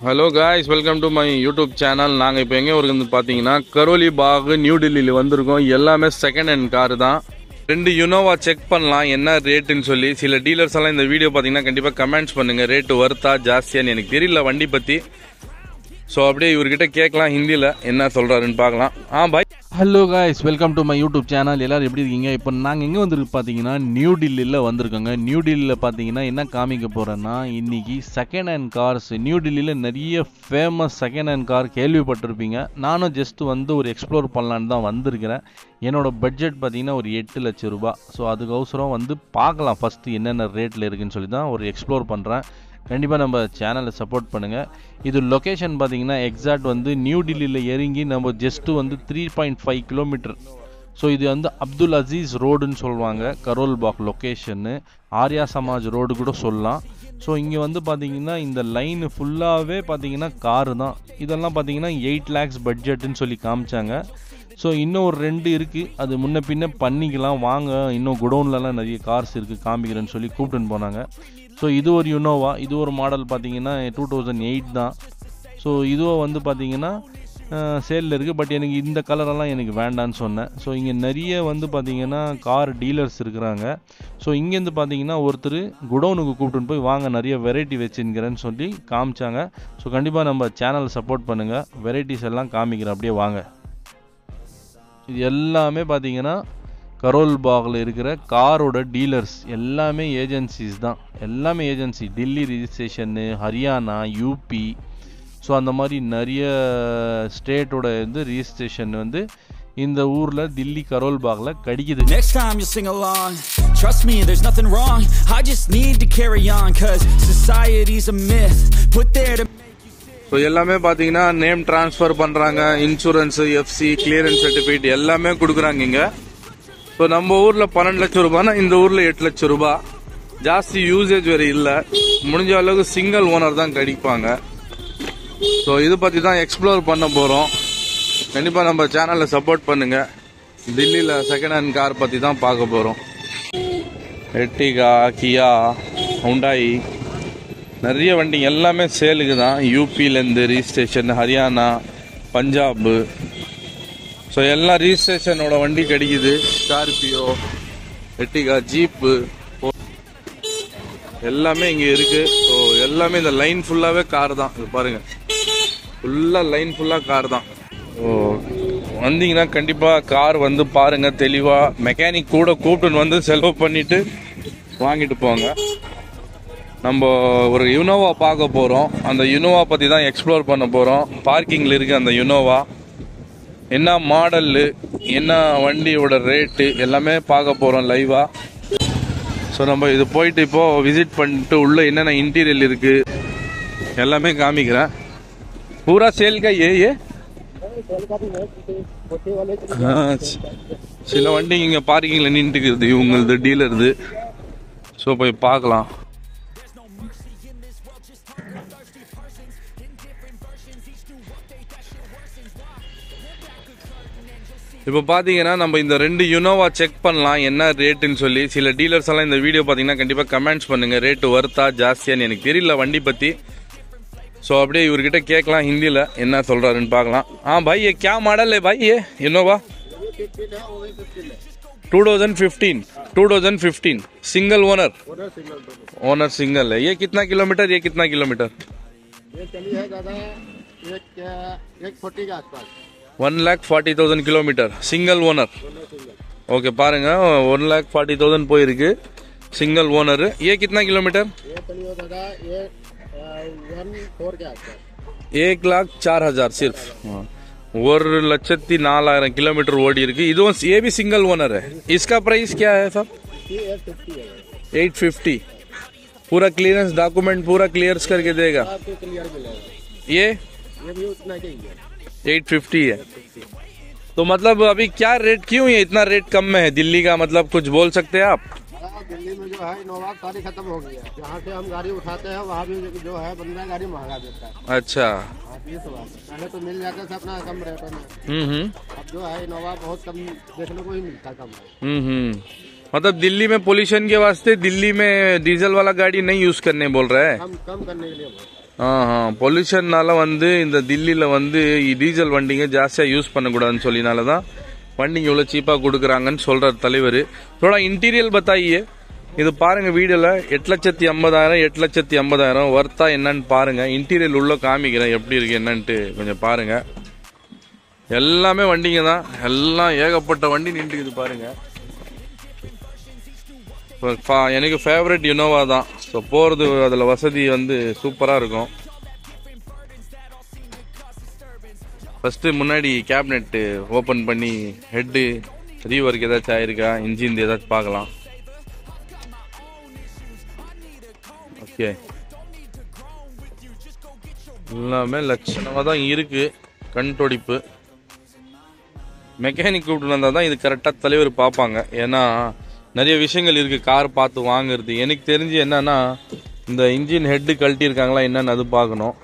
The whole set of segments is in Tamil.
Hello guys, welcome to my YouTube channel. நாங்கள் இப்போ எங்கே வந்து பார்த்தீங்கன்னா கரோலி பாக் நியூ டெல்லியில் வந்திருக்கோம். எல்லாமே செகண்ட் ஹேண்ட் கார் தான். 2 யுனோவா செக் பண்ணலாம் என்ன ரேட்டுன்னு சொல்லி. சில டீலர்ஸ் எல்லாம் இந்த வீடியோ பார்த்தீங்கன்னா கண்டிப்பாக கமெண்ட்ஸ் பண்ணுங்கள், ரேட்டு வருத்தா ஜாஸ்தியான்னு. எனக்கு தெரியல வண்டி பற்றி. ஸோ அப்படியே இவர்கிட்ட கேட்கலாம், ஹிந்தியில் என்ன சொல்கிறாருன்னு பார்க்கலாம். Bye. Hello guys, welcome to my YouTube channel. எல்லோரும் எப்படி இருக்கீங்க? இப்போ நாங்கள் எங்கே வந்துருக்கு பார்த்தீங்கன்னா நியூ டெல்லியில் வந்திருக்கோங்க. நியூ டெல்லியில் பார்த்தீங்கன்னா என்ன காமிக்க போகிறேன்னா, இன்றைக்கி செகண்ட் ஹேண்ட் கார்ஸ். நியூ டெல்லியில் நிறைய ஃபேமஸ் செகண்ட் ஹேண்ட் கார் கேள்விப்பட்டிருப்பீங்க. நானும் ஜஸ்ட்டு வந்து ஒரு எக்ஸ்ப்ளோர் பண்ணலான்னு தான் வந்திருக்கிறேன். என்னோடய பட்ஜெட் பார்த்தீங்கன்னா ஒரு 8 லட்சம் ரூபா. ஸோ அதுக்கோசரம் வந்து பார்க்கலாம் ஃபஸ்ட்டு என்னென்ன ரேட்டில் இருக்குதுன்னு சொல்லி தான் ஒரு எக்ஸ்ப்ளோர் பண்ணுறேன். கண்டிப்பாக நம்ம சேனலை சப்போர்ட் பண்ணுங்கள். இது லொக்கேஷன் பார்த்தீங்கன்னா எக்ஸாக்ட் வந்து நியூ டெல்லியில் இறங்கி நம்ம ஜஸ்ட்டு வந்து 3.5 கிலோமீட்டர். ஸோ இது வந்து அப்துல் அசீஸ் ரோடுன்னு சொல்லுவாங்க. கரோல் பாக் லொக்கேஷன்னு, ஆர்யா சமாஜ் ரோடு கூட சொல்லலாம். ஸோ இங்கே வந்து பார்த்தீங்கன்னா இந்த லைனு ஃபுல்லாகவே பார்த்தீங்கன்னா காரு தான். இதெல்லாம் பார்த்தீங்கன்னா 8 lakhs பட்ஜெட்டுன்னு சொல்லி காமிச்சாங்க. ஸோ இன்னும் ஒரு 2 இருக்குது, அது முன்ன பின்ன பண்ணிக்கலாம் வாங்க. இன்னும் குடோன்லலாம் நிறைய கார்ஸ் இருக்குது, காமிக்கிறேன்னு சொல்லி கூப்பிட்டுன்னு போனாங்க. ஸோ இது ஒரு யுனோவா. இது ஒரு மாடல் பார்த்தீங்கன்னா 2008 தான். ஸோ இதுவும் வந்து பார்த்தீங்கன்னா சேலில் இருக்குது. பட் எனக்கு இந்த கலரெல்லாம் எனக்கு வேண்டான்னு சொன்னேன். ஸோ இங்கே நிறைய வந்து பார்த்தீங்கன்னா கார் டீலர்ஸ் இருக்கிறாங்க. ஸோ இங்கேருந்து பார்த்தீங்கன்னா ஒருத்தர் குடோனுக்கு கூப்பிட்டுன்னு போய் வாங்க நிறைய வெரைட்டி வச்சுருக்கிறேன்னு சொல்லி காமிச்சாங்க. ஸோ கண்டிப்பாக நம்ம சேனலை சப்போர்ட் பண்ணுங்கள். வெரைட்டிஸ் எல்லாம் காமிக்கிறேன், அப்படியே வாங்க. இது எல்லாமே பார்த்தீங்கன்னா கரோல் பாகில் இருக்கிற காரோட டீலர்ஸ் எல்லாமே ஏஜென்சிஸ் தான். எல்லாமே agency. Delhi ரிஜிஸ்ட்ரேஷனு, Haryana, UP, so அந்த மாதிரி நிறைய ஸ்டேட்டோட வந்து ரிஜிஸ்ட்ரேஷன் வந்து இந்த ஊரில் தில்லி கரோல் பாகில் கிடைக்குது. Next time you'll sing along. Trust me, there's nothing wrong. I just need to carry on cause society's a myth put there to. So எல்லாமே பார்த்தீங்கன்னா நேம் ட்ரான்ஸ்ஃபர் பண்ணுறாங்க, இன்சூரன்ஸு, எஃப்சி, கிளியரன்ஸ் சர்டிஃபிகேட் எல்லாமே கொடுக்குறாங்க இங்கே. ஸோ நம்ம ஊரில் 12 லட்சம் ரூபாய்னா இந்த ஊரில் 8 லட்சம் ரூபாய். ஜாஸ்தி யூசேஜ் வேறு இல்லை. முடிஞ்ச அளவுக்கு சிங்கிள் ஓனர் தான் கிடைப்பாங்க. ஸோ இது பற்றி தான் எக்ஸ்ப்ளோர் பண்ண போகிறோம். கண்டிப்பாக நம்ம சேனலில் சப்போர்ட் பண்ணுங்கள். தில்லியில் செகண்ட் ஹேண்ட் கார் பற்றி தான் பார்க்க போகிறோம். எர்டிகா, கியா, ஹுண்டாய், நிறைய வண்டி எல்லாமே சேலுக்கு தான். யூபியிலேருந்து ரிஜிஸ்ட்ரேஷன், ஹரியானா, பஞ்சாபு, ஸோ எல்லாம் ரிஜிஸ்ட்ரேஷனோட வண்டி கிடைக்குது. ஸ்கார்பியோ, எர்டிகா, ஜீப்பு எல்லாமே இங்கே இருக்குது. ஸோ எல்லாமே இந்த லைன் ஃபுல்லாகவே கார் தான். இது பாருங்கள், ஃபுல்லாக லைன் ஃபுல்லாக கார் தான். ஸோ வந்தீங்கன்னா கண்டிப்பாக கார் வந்து பாருங்கள் தெளிவாக. மெக்கானிக் கூட கூப்பிட்டுன்னு வந்து செலவு பண்ணிவிட்டு வாங்கிட்டு போங்க. நம்ம ஒரு யுனோவா பார்க்க போகிறோம். அந்த யுனோவா பற்றி தான் எக்ஸ்ப்ளோர் பண்ண போகிறோம். பார்க்கிங்கில் இருக்குது அந்த யுனோவா. என்ன மாடலு, என்ன வண்டியோட ரேட்டு எல்லாமே பார்க்க போகிறோம் லைவாக. ஸோ நம்ம இது போயிட்டு இப்போது விசிட் பண்ணிட்டு உள்ளே என்னென்ன இன்டீரியல் இருக்குது எல்லாமே காமிக்கிறேன். பூரா சேல் கா ஏ சில வண்டி இங்கே பார்க்கிங்கில் நின்றுக்குது, இவங்களது டீலருது. ஸோ போய் பார்க்கலாம். இப்போ பார்த்தீங்கன்னா நம்ம இந்த 2 யுனோவா செக் பண்ணலாம் என்ன ரேட்டுன்னு சொல்லி. சில டீலர்ஸ் எல்லாம் இந்த வீடியோ பார்த்தீங்கன்னா கண்டிப்பாக கமெண்ட்ஸ் பண்ணுங்கள், ரேட்டு வருத்தா ஜாஸ்தியான்னு. எனக்கு தெரியல வண்டி பற்றி. ஸோ அப்படியே இவர்கிட்ட கேட்கலாம், ஹிந்தியில் என்ன சொல்கிறாருன்னு பார்க்கலாம். பாய் ये क्या मॉडल है भाई? ये इनोवा 2015 सिंगल ओनर सिंगल है. ये कितना किलोमीटर? ये कितना किलोमीटर? ये चली है दादा 140 के आसपास. 1,40,000 किलोमीटर सिंगल ओनर. ओके பாருங்க, 1,40,000 போயிருக்கு சிங்கிள் ஓனர். ये कितना किलोमीटर? ये चली है दादा ये 1,04 के आसपास. 1,04,000 सिर्फ. 1,04,000 किलोमीटर ஓடி இருக்கு. இதுவும் ये भी सिंगल ओनर है. इसका प्राइस क्या है साहब? 850. पूरा क्लियरेंस डॉक्यूमेंट पूरा क्लियर करके देगा. आपको क्लियर मिलेगा. ये भी उतना ही है. 850 है. तो मतलब अभी क्या रेट, क्यों ये इतना रेट कम में है दिल्ली का? मतलब कुछ बोल सकते हैं आप? दिल्ली में जो है इनोवा सारी खत्म हो गई है. जहाँ से हम गाड़ी उठाते हैं वहाँ भी जो है बंदा गाड़ी महंगा देता है. अच्छा, पहले तो मिल जाता था अपना कम रेट में. अब जो है इनोवा बहुत कम देखने को ही मिलता कम. मतलब दिल्ली में पोल्यूशन के वास्ते दिल्ली में डीजल वाला गाड़ी नहीं यूज करने बोल रहा है. कम करने के लिए. பொல்யூஷன்னால வந்து இந்த தில்லியில வந்து டீசல் வண்டிங்க ஜாஸ்தியா யூஸ் பண்ணக்கூடாதுன்னு சொல்லினாலதான் வண்டிங்க இவ்வளவு சீப்பா கொடுக்குறாங்கன்னு சொல்றாரு தலைவர். थोड़ा इंटीरियर बताइए. இது பாருங்க வீடியோல 8,50,000 8,50,000 வர்த்தா என்னன்னு பாருங்க. இன்டீரியர் உள்ள காமிக்கிறேன் எப்படி இருக்கு என்னன்ட்டு கொஞ்சம் பாருங்க. எல்லாமே வண்டிங்க தான், எல்லாம் ஏகப்பட்ட வண்டி நின்றுக்குது பாருங்க. எனக்கு ஃபேவரட் இனோவா தான். ஸோ போகிறது அதில் வசதி வந்து சூப்பராக இருக்கும். ஃபஸ்ட்டு முன்னாடி கேபினெட்டு ஓப்பன் பண்ணி ஹெட்டு ரீவொர்க் ஏதாச்சும் ஆயிருக்கா, இன்ஜின் ஏதாச்சும் பார்க்கலாம். ஓகே, எல்லாமே லட்சணமாக தான் இருக்கு. கண் துடிப்பு. மெக்கானிக் கூப்பிட்டு வந்தால் தான் இது கரெக்டாக தலைவர் பார்ப்பாங்க. ஏன்னா நிறைய விஷயங்கள் இருக்கு கார் பார்த்து வாங்குறது. எனக்கு தெரிஞ்சு என்னன்னா இந்த இன்ஜின் ஹெட்டு கழட்டி இருக்காங்களா என்னன்னு அது பார்க்கணும்.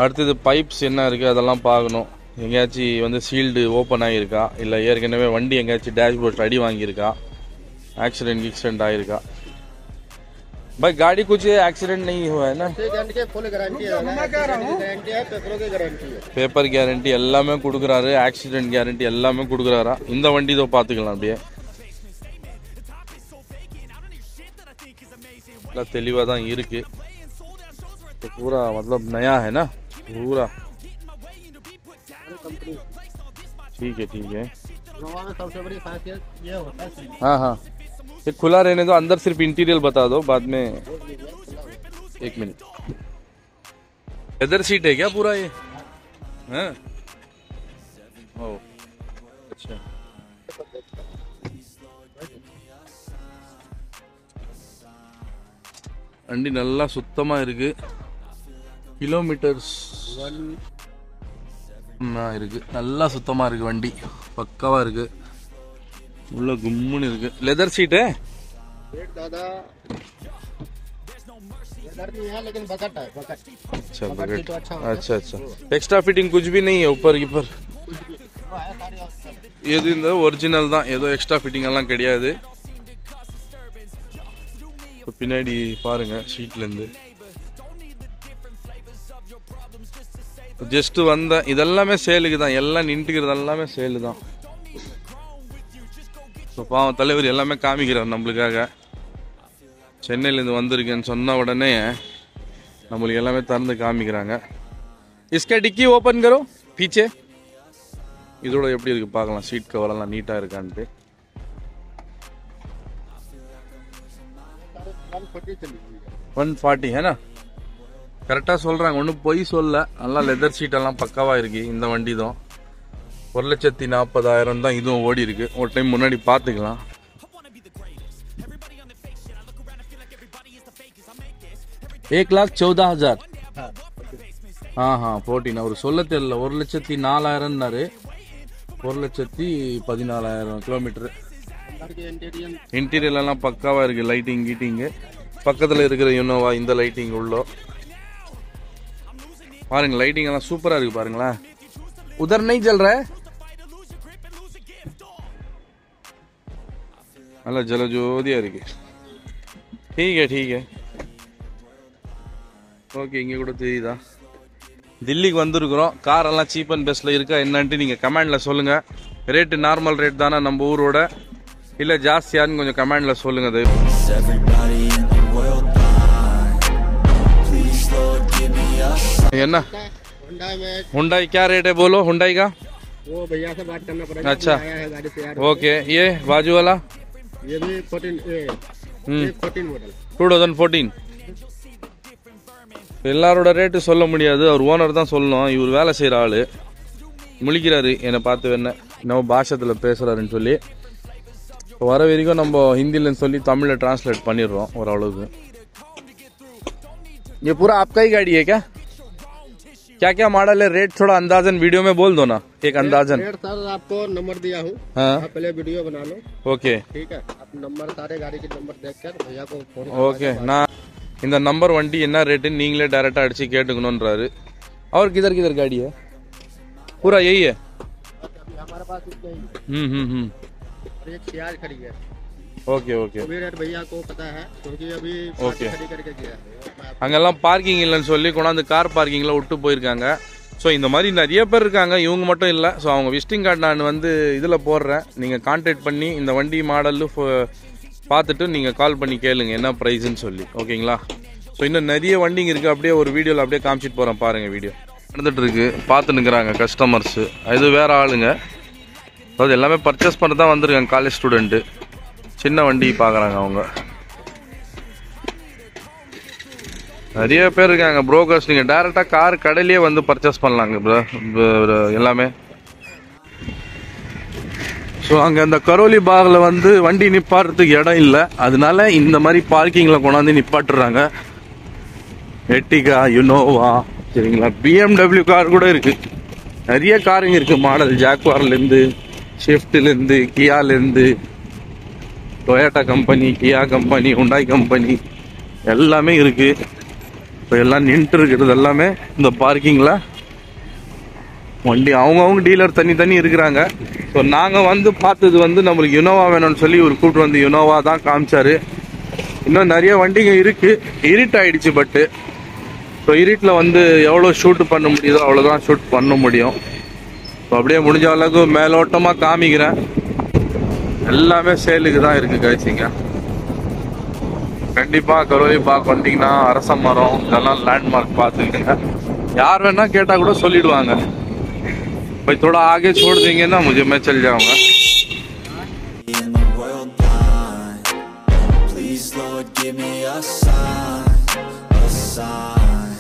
அடுத்தது பைப்ஸ் என்ன இருக்கு அதெல்லாம் பார்க்கணும். எங்கேயாச்சும் வந்து சீல்டு ஓப்பன் ஆகியிருக்கா, இல்லை ஏற்கனவே வண்டி எங்கேயாச்சும் டேஷ்போர்ட் அடி வாங்கியிருக்கா, एक्सीडेंट ஆயிருக்கா. भाई गाड़ी कुछ एक्सीडेंट नहीं हुआ है ना? फुल गारंटी है, पेपरों की गारंटी है. पेपर गारंटी எல்லாமே கொடுக்குறாரு, ஆக்சிடென்ட் கேரண்டி எல்லாமே கொடுக்குறாரா. இந்த வண்டி இதோ பார்த்துக்கலாம். அப்படியே தெளிவா தான் இருக்கு. पूरा मतलब नया है ना पूरा. ठीक है नोवा में सबसे बड़ी खासियत ये होता है. हाँ ये खुला रहने दो, अंदर सिर्फ इंटीरियर बता दो, बाद में 1 मिनट. लेदर सीट है क्या पूरा ये? हाँ ओ अच्छा. வண்டி நல்லா சுத்தமா இருக்கு. கிலோமீட்டர்ஸ் இருக்கு. நல்லா சுத்தமா இருக்கு வண்டி, பக்காவா இருக்கு. உள்ள கும்முன்னு இருக்கு. लेदर सीट है? दादा लेदर नहीं है लेकिन बकट है. बकट अच्छा बकट. अच्छा एक्स्ट्रा फिटिंग कुछ भी नहीं है ऊपर की पर? இது இந்த ஒரிஜினல் தான், ஏதோ எக்ஸ்ட்ரா ஃபிட்டிங் எல்லாம் கிடையாது. பின்னாடி பாருங்க சீட்ல இருந்து ஜஸ்ட் வந்த இதெல்லாமே சேலுக்கு தான். எல்லாம் நின்றுக்கிறது எல்லாமே சேலு தான். பாவம் தலைவர் எல்லாமே காமிக்கிறார் நம்மளுக்காக. சென்னையிலேருந்து வந்திருக்கேன்னு சொன்ன உடனே நம்மளுக்கு எல்லாமே திறந்து காமிக்கிறாங்க. इसका डिक्की ஓபன் करो पीछे. இதோட எப்படி இருக்கு பார்க்கலாம். சீட் கவர் எல்லாம் நீட்டா இருக்கான்ட்டு. 140 है ना? கரெக்டா சொல்றாங்க, ஒன்னும் பொய் சொல்ல. நல்லா லெதர் சீட் எல்லாம் பக்காவா இருக்கு. இந்த வண்டி தான் 1,40,000 தான் இதுவும் ஓடி இருக்கு. ஒரு டைம் முன்னாடி பாத்துக்கலாம். 1,14,000. हाँ 14. அவர் சொல்ல தெரியல. 1,04,000 1,14,000 கிலோமீட்டர். इंटीरियर எல்லாம் பக்காவா இருக்கு. லைட்டிங் கீட்டிங் பக்கத்துல இருக்கிற யுனோவா இந்த லைட்டிங் உள்ள பாருங்க. லைட்டிங் எல்லாம் சூப்பரா இருக்கு பாருங்களேன். उधर नहीं जल रहा है. நல்லா ஜலஜோதியா இருக்கு. ठीक है ஓகே. இங்க கூட தெரியுதா? தில்லிக்கு வந்திருக்கிறோம். கார் எல்லாம் சீப் அண்ட் பெஸ்ட்ல இருக்கா என்னன்ட்டு நீங்க கமெண்ட்ல சொல்லுங்க. ரேட் நார்மல் ரேட் தானே நம்ம ஊரோட, இல்ல ஜாஸ்தியான்னு கொஞ்சம் கமெண்ட்ல சொல்லுங்க. என்ன हुंडई क्या रेट है बोलो? हुंडई का वो भैया से बात करना पड़ेगा. अच्छा गाड़ी तैयार. ओके. ये बाजू वाला ये भी 14 मॉडल 2014. எல்லாரோட ரேட்டு சொல்ல முடியாது, அவர் ஓனர் தான் சொல்லணும். இவர் வேலை செய்யற ஆளு முழிக்கிறாரு என்னை பார்த்து. என்ன பாஷத்துல பேசுறாருன்னு சொல்லி வர வரைக்கும் நம்ம हिंदी சொல்லி தமிழ்ல ट्रांसलेट பண்ணிடுறோம் ஓரளவுக்கு. ये पूरा आपका ही गाड़ी है क्या? क्या मॉडल है? रेट थोड़ा अंदाजन वीडियो में बोल दो ना, एक अंदाजन. रेट सर आपको नंबर दिया हूँ. हाँ आप पहले वीडियो बना लो. ओके ठीक है. आप नंबर सारे गाड़ी के नंबर देखकर भैया को फोन. ओके. நான் இந்த நம்பர் வண்டி என்ன ரேட்டு நீங்களே டைரக்டா அடிச்சு கேட்டுக்கணும்ன்றாரு. और किधर गाड़ी है? पूरा यही है. हमारे पास एक सियाज खड़ी है. ஓகே ஓகே वो भी रेट भैया को पता है क्योंकि अभी ओके। खड़ी करके गया है। அங்கெல்லாம் பார்க்கிங் இல்லைன்னு சொல்லி கொண்டாந்து கார் பார்க்கிங்கில் விட்டு போயிருக்காங்க. ஸோ இந்த மாதிரி நிறைய பேர் இருக்காங்க, இவங்க மட்டும் இல்லை. ஸோ அவங்க விசிட்டிங் கார்டு நான் வந்து இதில் போடுறேன், நீங்கள் கான்டாக்ட் பண்ணி இந்த வண்டி மாடலு பார்த்துட்டு நீங்கள் கால் பண்ணி கேளுங்க என்ன ப்ரைஸுன்னு சொல்லி. ஓகேங்களா? ஸோ இன்னும் நிறைய வண்டிங்க இருக்குது, அப்படியே ஒரு வீடியோவில் அப்படியே காமிச்சிட்டு போகிறேன் பாருங்கள். வீடியோ நடந்துட்டு இருக்கு, பார்த்துன்னுக்குறாங்க கஸ்டமர்ஸு. இது வேறு ஆளுங்க, அதாவது எல்லாமே பர்ச்சேஸ் பண்ண தான் வந்திருக்காங்க. காலேஜ் ஸ்டூடெண்ட்டு சின்ன வண்டி பார்க்குறாங்க அவங்க. நிறைய பேர் இருக்காங்க புரோக்கர்ஸ். நீங்கள் டேரெக்டாக கார் கடையிலேயே வந்து பர்ச்சேஸ் பண்ணலாங்க ப்ரோ எல்லாமே. ஸோ அங்கே அந்த கரோலி பாகில் வந்து வண்டி நிப்பாட்டுறதுக்கு இடம் இல்லை, அதனால இந்த மாதிரி பார்க்கிங்கில் கொண்டாந்து நிப்பாட்டுறாங்க. எட்டிகா, யுனோவா, சரிங்களா, BMW கார் கூட இருக்குது. நிறைய காருங்க இருக்குது மாடல். ஜாக்வார்லேருந்து, ஷிஃப்ட்லேருந்து, கியாலேருந்து, டொயோட்டா கம்பெனி, கியா கம்பெனி, ஹுண்டாய் கம்பெனி எல்லாமே இருக்குது. இப்போ எல்லாம் நின்று இருக்கிறது எல்லாமே இந்த பார்க்கிங்கில். வண்டி அவங்கவுங்க டீலர் தனி இருக்கிறாங்க. ஸோ நாங்கள் வந்து பார்த்தது வந்து நம்மளுக்கு யுனோவா வேணும்னு சொல்லி ஒரு கூப்பிட்டு வந்து யுனோவா தான் காமிச்சாரு. இன்னும் நிறைய வண்டிங்க இருக்குது. இருட் ஆகிடுச்சு, பட்டு ஸோ இருட்டில் வந்து எவ்வளோ ஷூட் பண்ண முடியுதோ அவ்வளோதான் ஷூட் பண்ண முடியும். ஸோ அப்படியே முடிஞ்ச அளவுக்கு மேலோட்டமாக காமிக்கிறேன். எல்லாமே சேலுக்கு தான் இருக்குது காய்ச்சிங்க. கண்டிப்பாக கரோலி பாக் வந்தீங்கன்னா அரச மரம் இதெல்லாம் லேண்ட்மார்க் பார்த்துக்கிங்க. यार वेना केटा கூட சொல்லிடுவாங்க भाई थोड़ा आगे छोड़ देंगे ना मुझे मैं चल जाऊंगा. Please Lord give me a sign, a sign.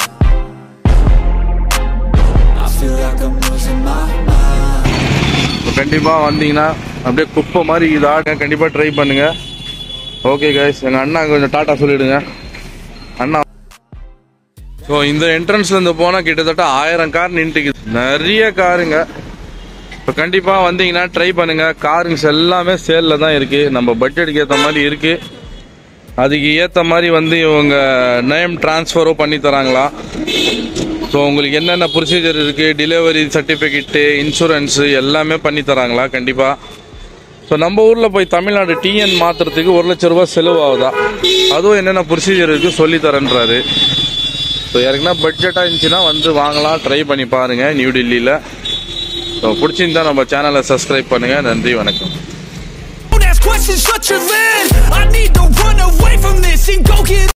I feel like I'm losing my mind. तो கண்டிப்பா வந்தீங்கன்னா அப்படியே குப்பை மாதிரி இதாக கண்டிப்பா ட்ரை பண்ணுங்க. ஓகே गाइस எங்க அண்ணா கொஞ்சம் டாடா சொல்லிடுங்க அண்ணா. ஸோ இந்த என்ட்ரன்ஸ்லேருந்து போனால் கிட்டத்தட்ட 1000 கார் நின்றுக்குது, நிறைய காருங்க. இப்போ கண்டிப்பாக வந்தீங்கன்னா ட்ரை பண்ணுங்கள். காருங்க எல்லாமே சேலில் தான் இருக்குது, நம்ம பட்ஜெட்டுக்கு ஏற்ற மாதிரி இருக்குது. அதுக்கு ஏற்ற மாதிரி வந்து இவங்க நேம் ட்ரான்ஸ்ஃபரும் பண்ணி தராங்களா. ஸோ உங்களுக்கு என்னென்ன ப்ரொசீஜர் இருக்குது, டெலிவரி சர்டிஃபிகேட்டு, இன்சூரன்ஸு எல்லாமே பண்ணி தராங்களா கண்டிப்பாக. ஸோ நம்ம ஊரில் போய் தமிழ்நாடு டிஎன் மாற்றுறதுக்கு 1 லட்ச ரூபா செலவு ஆகுதா, அதுவும் என்னென்ன ப்ரொசீஜர் இருக்குது சொல்லித்தரேன்றாரு. ஸோ யாருக்குன்னா பட்ஜெட்டாக இருந்துச்சுன்னா வந்து வாங்கலாம், ட்ரை பண்ணி பாருங்கள் நியூ டெல்லியில். ஸோ பிடிச்சிருந்தா நம்ம சேனலை சப்ஸ்கிரைப் பண்ணுங்கள். நன்றி, வணக்கம்.